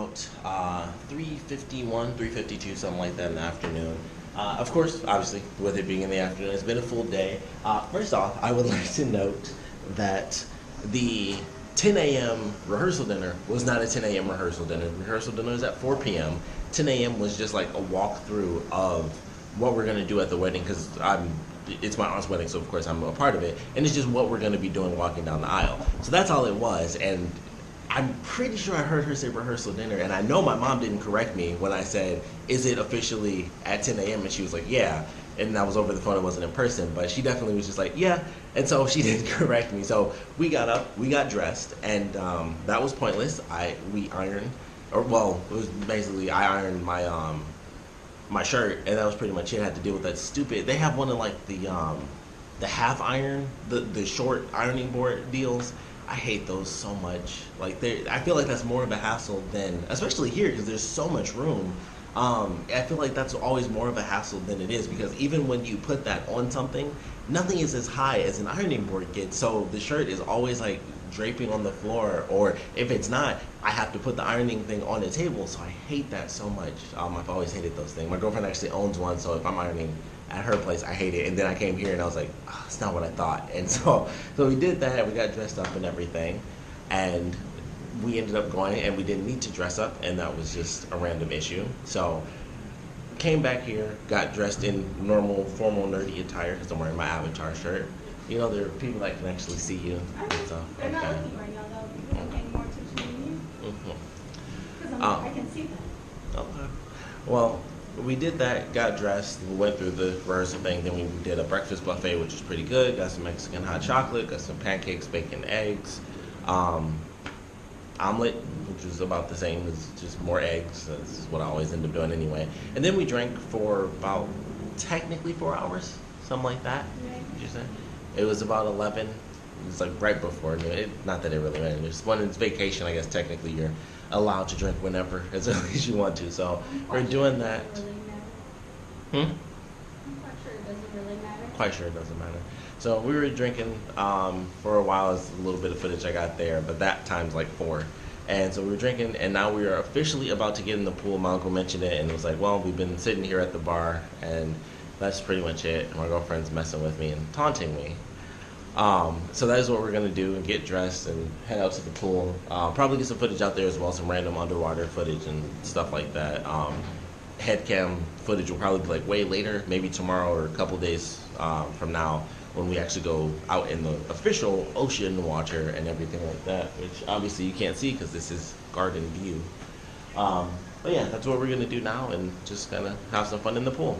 about 3:51, 3:52, something like that in the afternoon. Of course, obviously, with it being in the afternoon, it's been a full day. First off, I would like to note that the 10 a.m. rehearsal dinner was not a 10 a.m. rehearsal dinner. Rehearsal dinner is at 4 p.m. 10 a.m. was just like a walkthrough of what we're going to do at the wedding because it's my aunt's wedding, so of course I'm a part of it, and it's just what we're going to be doing walking down the aisle. So that's all it was, and I'm pretty sure I heard her say rehearsal dinner, and I know my mom didn't correct me when I said, is it officially at 10 a.m.? And she was like, yeah. And that was over the phone, it wasn't in person, but she definitely was just like, yeah. And so she did correct me. So we got up, we got dressed, and that was pointless. We ironed, or well, it was basically I ironed my shirt, and that was pretty much it. I had to deal with that stupid. They have one of like the half iron, the short ironing board deals. I hate those so much. Like I feel like that's more of a hassle than, especially here because there's so much room. I feel like that's always more of a hassle than it is because even when you put that on something, nothing is as high as an ironing board gets. So the shirt is always like draping on the floor, or if it's not, I have to put the ironing thing on the table. So I hate that so much. I've always hated those things. My girlfriend actually owns one, so if I'm ironing at her place, I hate it. And then I came here and I was like, oh, it's not what I thought. And so we did that. We got dressed up and everything, and we ended up going, and we didn't need to dress up, and that was just a random issue. So came back here, got dressed in normal, formal, nerdy attire because I'm wearing my Avatar shirt. You know, there are people that can actually see you. So, they're not looking right now, though. They're paying more attention to you. Because I can see them. Okay. Well, we did that, got dressed, we went through the rehearsal thing, then we did a breakfast buffet, which was pretty good. Got some Mexican hot chocolate, got some pancakes, bacon, eggs, omelet, which was about the same as just more eggs. That's what I always end up doing anyway. And then we drank for about technically 4 hours, something like that. Did you say? It was about 11. It was like right before noon. Not that it really matters. When it's vacation, I guess technically you're allowed to drink whenever, as early as you want to. So we're doing that. I'm quite sure it doesn't really matter. Quite sure it doesn't matter. So we were drinking for a while. It's a little bit of footage I got there, but that time's like 4. And so we were drinking, and now we are officially about to get in the pool. My uncle mentioned it, and it was like, well, we've been sitting here at the bar, and that's pretty much it. And my girlfriend's messing with me and taunting me. So that is what we're going to do, and get dressed and head out to the pool. Probably get some footage out there as well, some random underwater footage and stuff like that. Head cam footage will probably be like way later, maybe tomorrow or a couple days from now, when we actually go out in the official ocean water and everything like that, which obviously you can't see because this is garden view. But yeah, that's what we're going to do now, and just kind of have some fun in the pool.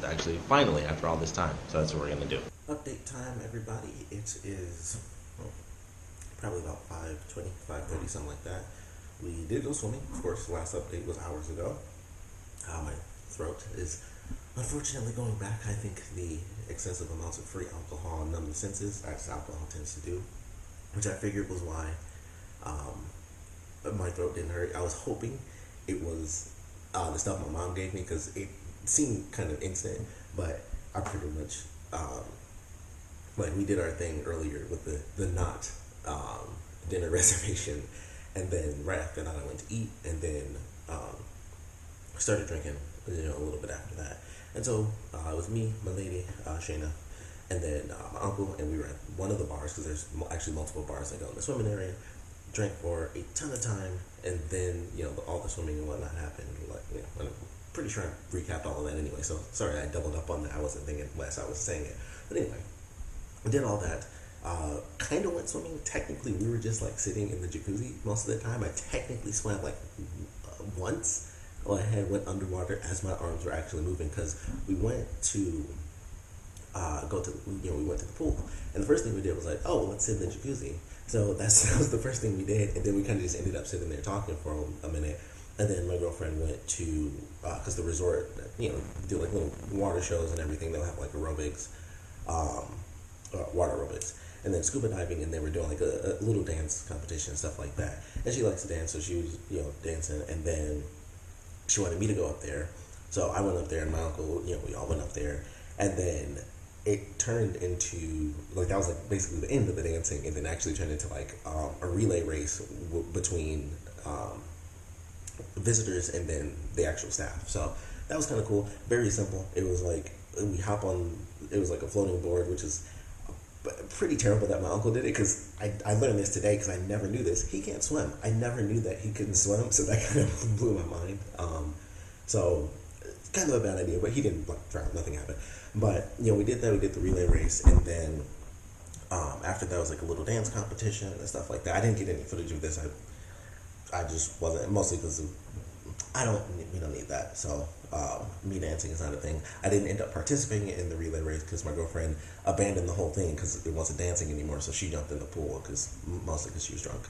Actually, finally, after all this time. So that's what we're going to do. Update time, everybody. It is probably about 5:20, 5:30, something like that. We did go swimming. Of course, the last update was hours ago. My throat is unfortunately going back. I think the excessive amounts of free alcohol numb the senses, as alcohol tends to do, which I figured was why my throat didn't hurt. I was hoping it was the stuff my mom gave me, because it seemed kind of instant, but I pretty much like, we did our thing earlier with the not dinner reservation, and then right after that I went to eat, and then started drinking, a little bit after that. And so it was me, my lady, Shayna, and then my uncle, and we were at one of the bars, because there's actually multiple bars that go in the swimming area. Drank for a ton of time, and then all the swimming and whatnot happened. And I'm pretty sure I recapped all of that anyway. So sorry I doubled up on that. I wasn't thinking less. I was saying it, but anyway, I did all that. Kind of went swimming. Technically, we were just like sitting in the jacuzzi most of the time. I technically swam like once. Well, I went underwater as my arms were actually moving, because we went to we went to the pool, and the first thing we did was like, oh, well, let's sit in the jacuzzi. So that was the first thing we did, and then we kind of just ended up sitting there talking for a minute, and then my girlfriend went to, because the resort, do like little water shows and everything. They'll have like aerobics, water aerobics, and then scuba diving, and they were doing like a little dance competition and stuff like that. And she likes to dance, so she was dancing, and then she wanted me to go up there, so I went up there, and my uncle, we all went up there, and then it turned into, like, that was like basically the end of the dancing, and then actually turned into like a relay race between visitors and then the actual staff. So that was kind of cool. Very simple. It was like we hop on. It was like a floating board, which is pretty terrible that my uncle did it, because I learned this today because I never knew this. He can't swim. I never knew that he couldn't swim, so that kind of blew my mind. So kind of a bad idea, but he didn't like drown. Nothing happened. But we did that. We did the relay race, and then after that was like a little dance competition and stuff like that. I didn't get any footage of this. I just wasn't, mostly because we don't need that. So me dancing is not a thing. I didn't end up participating in the relay race because my girlfriend abandoned the whole thing because it wasn't dancing anymore. So she jumped in the pool mostly because she was drunk.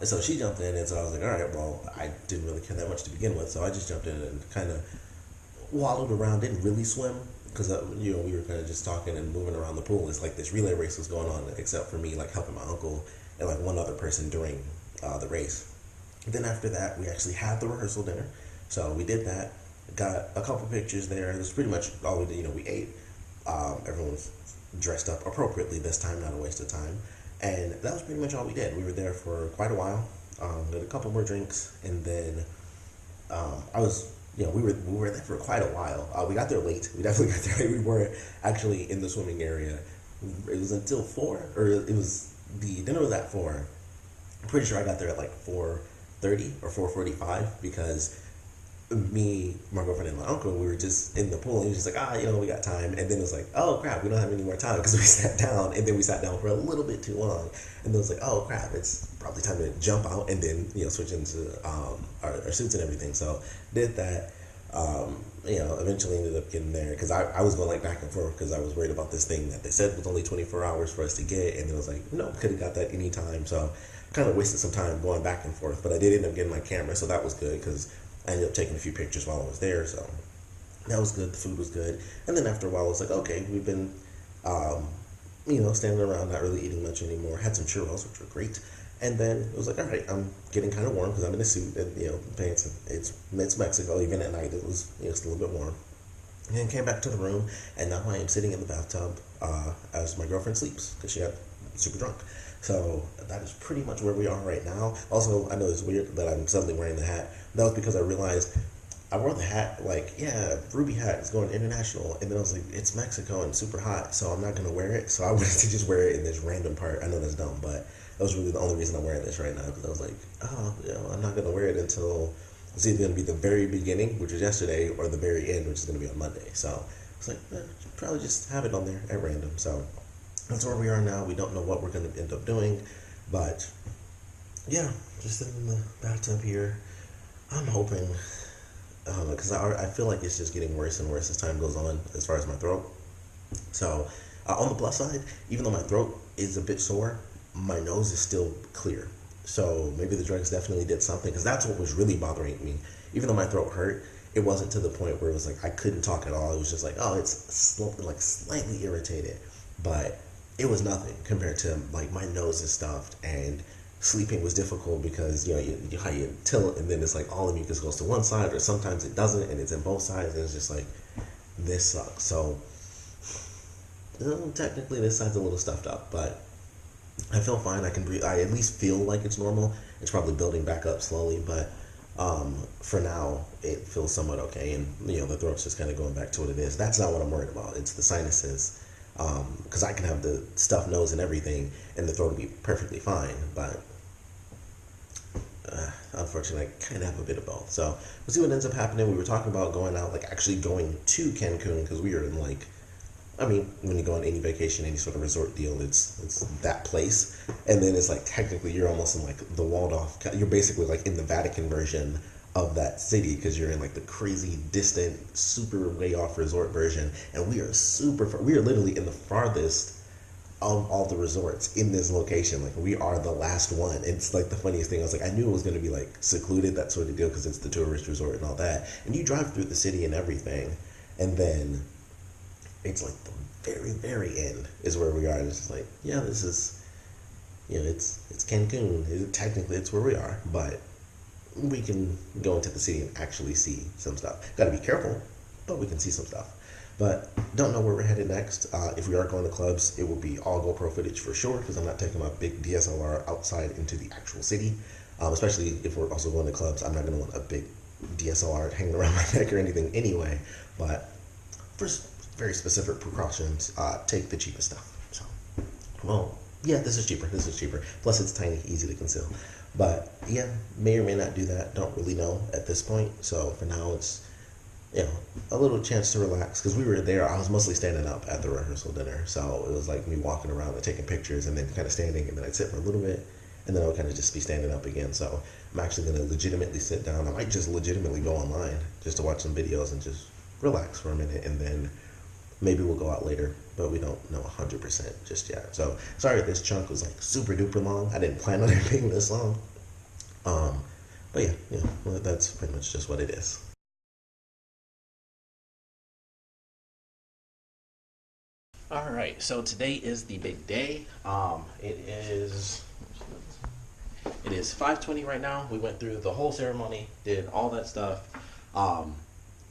So she jumped in, and so I was like, all right, well, I didn't really care that much to begin with, so I just jumped in and kind of wallowed around. Didn't really swim because we were kind of just talking and moving around the pool. It's like this relay race was going on, except for me like helping my uncle and like one other person during the race. Then after that, we actually had the rehearsal dinner. So we did that, got a couple pictures there. It was pretty much all we did. We ate. Everyone's dressed up appropriately this time, not a waste of time. And that was pretty much all we did. We were there for quite a while. Did a couple more drinks, and then we were there for quite a while. We got there late. We definitely got there late. We weren't actually in the swimming area. It was until 4, or the dinner was at 4. I'm pretty sure I got there at like 4:30 or 4:45 because me, my girlfriend, and my uncle, we were just in the pool, and he was just like, we got time. And then it was like, oh crap, we don't have any more time, because we sat down, and then we sat down for a little bit too long. And then it was like, oh crap, it's probably time to jump out and then switch into our suits and everything. So did that. Eventually ended up getting there because I was going like back and forth because I was worried about this thing that they said was only 24 hours for us to get, and it was like, no, could have got that anytime. So kind of wasted some time going back and forth, but I did end up getting my camera, so that was good because I ended up taking a few pictures while I was there. So that was good. The food was good. And then after a while, I was like, okay, we've been standing around not really eating much anymore. Had some churros, which were great. And then it was like, all right, I'm getting kind of warm because I'm in a suit, and pants. It's Mexico. Even at night, it was still a little bit warm. And then came back to the room, and now I am sitting in the bathtub as my girlfriend sleeps because she got super drunk. So that is pretty much where we are right now. Also, I know it's weird that I'm suddenly wearing the hat. That was because I realized I wore the hat like, Ruby hat is going international, and then I was like, it's Mexico and super hot, so I'm not gonna wear it. So I wanted to just wear it in this random part. I know that's dumb, but that was really the only reason I'm wearing this right now, because I was like, I'm not gonna wear it until it's either gonna be the very beginning, which is yesterday, or the very end, which is gonna be on Monday. So it's like, probably just have it on there at random. So that's where we are now. We don't know what we're gonna end up doing, but yeah, just sitting in the bathtub here. I'm hoping, because I feel like it's just getting worse and worse as time goes on as far as my throat. So on the plus side, even though my throat is a bit sore, my nose is still clear. So maybe the drugs definitely did something, because that's what was really bothering me. Even though my throat hurt, it wasn't to the point where it was like I couldn't talk at all. It was just like, it's slightly irritated, but it was nothing compared to like my nose is stuffed, and sleeping was difficult because how you tilt, and then it's like all the mucus goes to one side, or sometimes it doesn't, and it's in both sides, and it's just like, this sucks. So technically this side's a little stuffed up, but I feel fine. I can breathe. I at least feel like it's normal. It's probably building back up slowly, but for now it feels somewhat okay, and the throat's just kind of going back to what it is. That's not what I'm worried about. It's the sinuses, because I can have the stuffed nose and everything, and the throat will be perfectly fine, but unfortunately I kind of have a bit of both. So we'll see what ends up happening. We were talking about going out, like actually going to Cancun, because we are in when you go on any vacation, any sort of resort deal, it's that place. And then it's like technically you're almost in like the walled off, you're basically like in the Vatican version of that city, because you're in like the crazy distant, super way off resort version. And we are super far. We are literally in the farthest of all the resorts in this location. Like, we are the last one. It's like the funniest thing. I was like, I knew it was going to be like secluded, that sort of deal, because it's the tourist resort and all that. And you drive through the city and everything, and then it's like the very, very end is where we are. And it's just like, this is, it's Cancun. Technically, it's where we are, but we can go into the city and actually see some stuff. Got to be careful, but we can see some stuff. But don't know where we're headed next. If we are going to clubs, it will be all GoPro footage for sure, because I'm not taking my big DSLR outside into the actual city. especially if we're also going to clubs. I'm not going to want a big DSLR hanging around my neck or anything anyway. But for very specific precautions, take the cheapest stuff. So, well, yeah, this is cheaper. This is cheaper. Plus, it's tiny, easy to conceal. But yeah, may or may not do that. Don't really know at this point. So for now, it's a little chance to relax because we were there. I was mostly standing up at the rehearsal dinner, so it was like me walking around and taking pictures, and then kind of standing, and then I'd sit for a little bit, and then I would kind of just be standing up again. So I'm actually going to legitimately sit down. I might just legitimately go online just to watch some videos and just relax for a minute, and then maybe we'll go out later, but we don't know 100% just yet. So sorry if this chunk was like super duper long. I didn't plan on it being this long. But yeah, well, that's pretty much just what it is. All right, so today is the big day. It is 5:20 right now. We went through the whole ceremony, did all that stuff.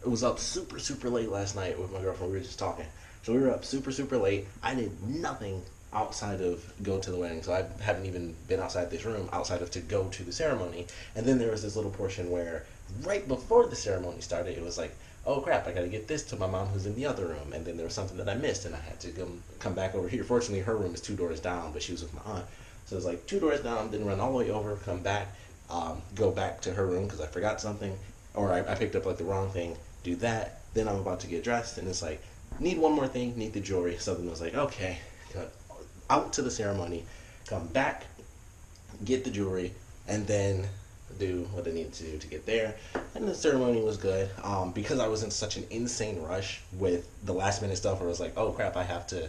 It was up super, super late last night with my girlfriend. We were just talking. So we were up super, super late. I did nothing outside of go to the wedding. So I haven't even been outside this room outside of to go to the ceremony. And then there was this little portion where right before the ceremony started, it was like, oh crap, I gotta get this to my mom who's in the other room. And then there was something that I missed and I had to come back over here. Fortunately, her room is 2 doors down, but she was with my aunt. So it was like 2 doors down, then run all the way over, come back, go back to her room because I forgot something. Or I picked up like the wrong thing, do that. Then I'm about to get dressed and it's like, need one more thing, need the jewelry. So then I was like, okay, go out to the ceremony, come back, get the jewelry, and then do what I needed to do to get there. And the ceremony was good. Because I was in such an insane rush with the last minute stuff where I was like, oh crap, I have to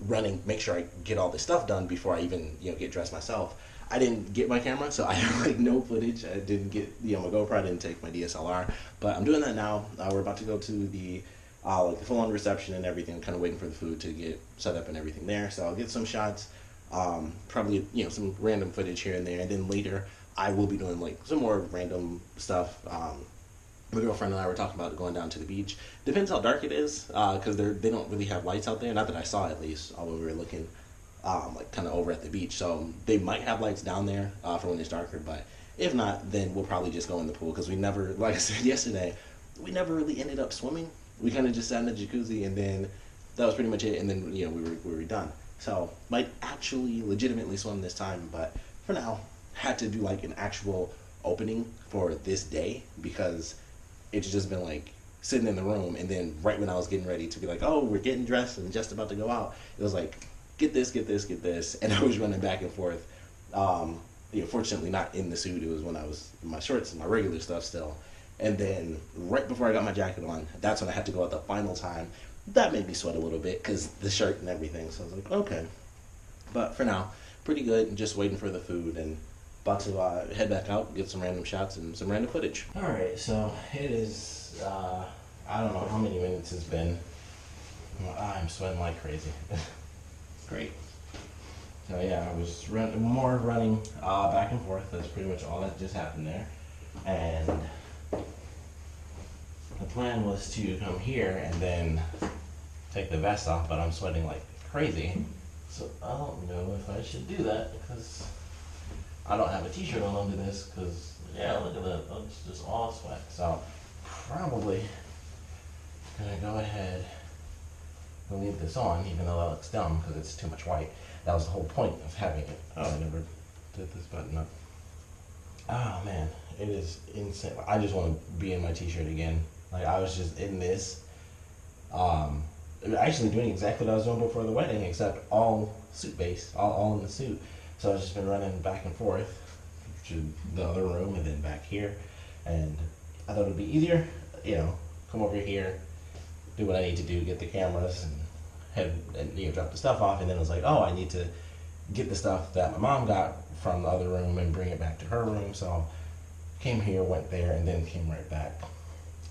run and make sure I get all this stuff done before I even get dressed myself. I didn't get my camera, so I have like no footage. I didn't get my GoPro. I didn't take my DSLR, but I'm doing that now. We're about to go to the like the full-on reception and everything. I'm kind of waiting for the food to get set up and everything there. So I'll get some shots, probably some random footage here and there, and then later I will be doing like some more random stuff. My girlfriend and I were talking about going down to the beach. Depends how dark it is, because they don't really have lights out there. Not that I saw at least when we were looking. Like kind of over at the beach, so they might have lights down there for when it's darker, but if not, then we'll probably just go in the pool because we never, like I said yesterday, we never really ended up swimming. We kind of just sat in the jacuzzi and then that was pretty much it, and then we were done. So might actually legitimately swim this time, but for now had to do like an actual opening for this day because it's just been like sitting in the room, and then right when I was getting ready to be like, oh, we're getting dressed and just about to go out, it was like, get this, and I was running back and forth. Fortunately not in the suit. It was when I was in my shorts and my regular stuff still. And then right before I got my jacket on, that's when I had to go at the final time. That made me sweat a little bit because the shirt and everything. So I was like, okay. But for now, pretty good. Just waiting for the food and about to head back out, get some random shots and some random footage. All right, so it is, I don't know how many minutes it's been. I'm sweating like crazy. Great. So yeah, I was running back and forth. That's pretty much all that just happened there. And the plan was to come here and then take the vest off, but I'm sweating like crazy. So I don't know if I should do that because I don't have a t-shirt on under this because, yeah, look at that. It's just all sweat. So probably gonna go ahead and leave this on, even though that looks dumb because it's too much white. That was the whole point of having it. Oh, I never did this button up. Oh man, it is insane. I just want to be in my t-shirt again. Like I was just in this, actually doing exactly what I was doing before the wedding, except all suit based, all in the suit. So I've just been running back and forth to the other room and then back here. And I thought it would be easier, come over here, do what I need to do, get the cameras and head and drop the stuff off, and then it was like, oh, I need to get the stuff that my mom got from the other room and bring it back to her room. So came here, went there, and then came right back.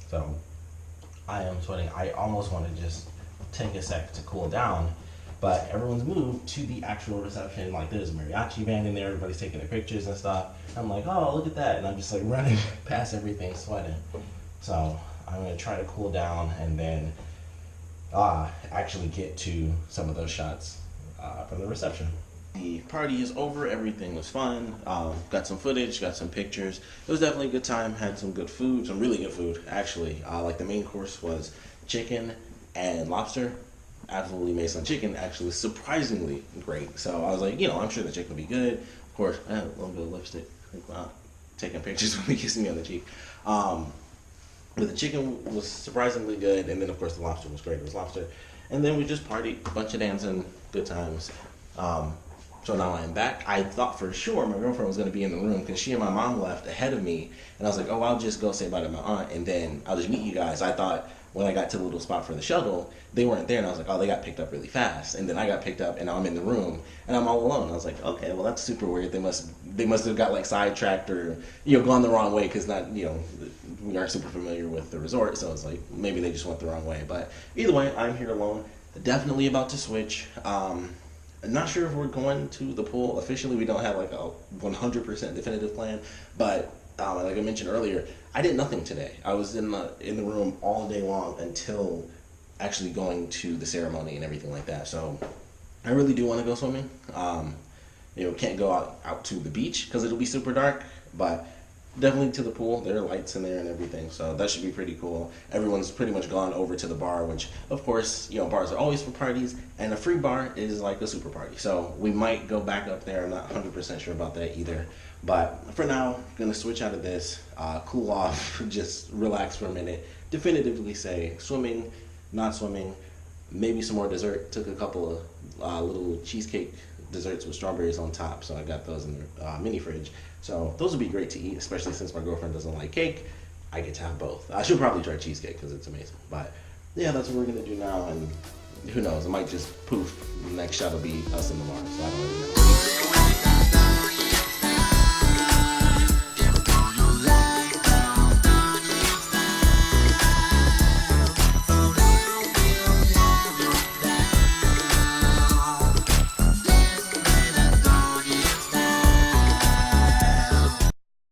So I am sweating. I almost want to just take a sec to cool down, but everyone's moved to the actual reception. Like there's a mariachi band in there, everybody's taking their pictures and stuff. I'm like, oh, look at that, and I'm just like running past everything, sweating. So I'm gonna try to cool down and then actually get to some of those shots from the reception. The party is over. Everything was fun. Got some footage, got some pictures. It was definitely a good time. Had some good food, some really good food actually. Like the main course was chicken and lobster. Absolutely amazing. Chicken actually was surprisingly great. So I was like, I'm sure the chicken will be good. Of course, I had a little bit of lipstick. Taking pictures when he kissing me on the cheek. But the chicken was surprisingly good, and then of course the lobster was great. It was lobster, and then we just partied, a bunch of dancing, good times. So now I'm back. I thought for sure my girlfriend was going to be in the room because she and my mom left ahead of me, and I was like, oh, I'll just go say bye to my aunt, and then I'll just meet you guys. I thought when I got to the little spot for the shuttle, they weren't there, and I was like, oh, they got picked up really fast, and then I got picked up, and I'm in the room, and I'm all alone. I was like, okay, well that's super weird. They must have got like sidetracked or gone the wrong way because we aren't super familiar with the resort, so it's like maybe they just went the wrong way. But either way, I'm here alone. Definitely about to switch. I'm not sure if we're going to the pool officially. We don't have like a 100% definitive plan, but like I mentioned earlier, I did nothing today. I was in the room all day long until actually going to the ceremony and everything like that. So I really do want to go swimming. Can't go out to the beach because it'll be super dark, but definitely to the pool. There are lights in there and everything, so that should be pretty cool. Everyone's pretty much gone over to the bar, which of course, bars are always for parties, and a free bar is like a super party. So we might go back up there. I'm not 100% sure about that either. But for now, gonna switch out of this, cool off, just relax for a minute, definitively say swimming, not swimming, maybe some more dessert. Took a couple of little cheesecake desserts with strawberries on top, so I got those in the mini fridge. So those would be great to eat, especially since my girlfriend doesn't like cake. I get to have both. I should probably try cheesecake because it's amazing. But yeah, that's what we're gonna do now, and who knows? It might just poof. Next shot will be us in the bar, so I don't really know.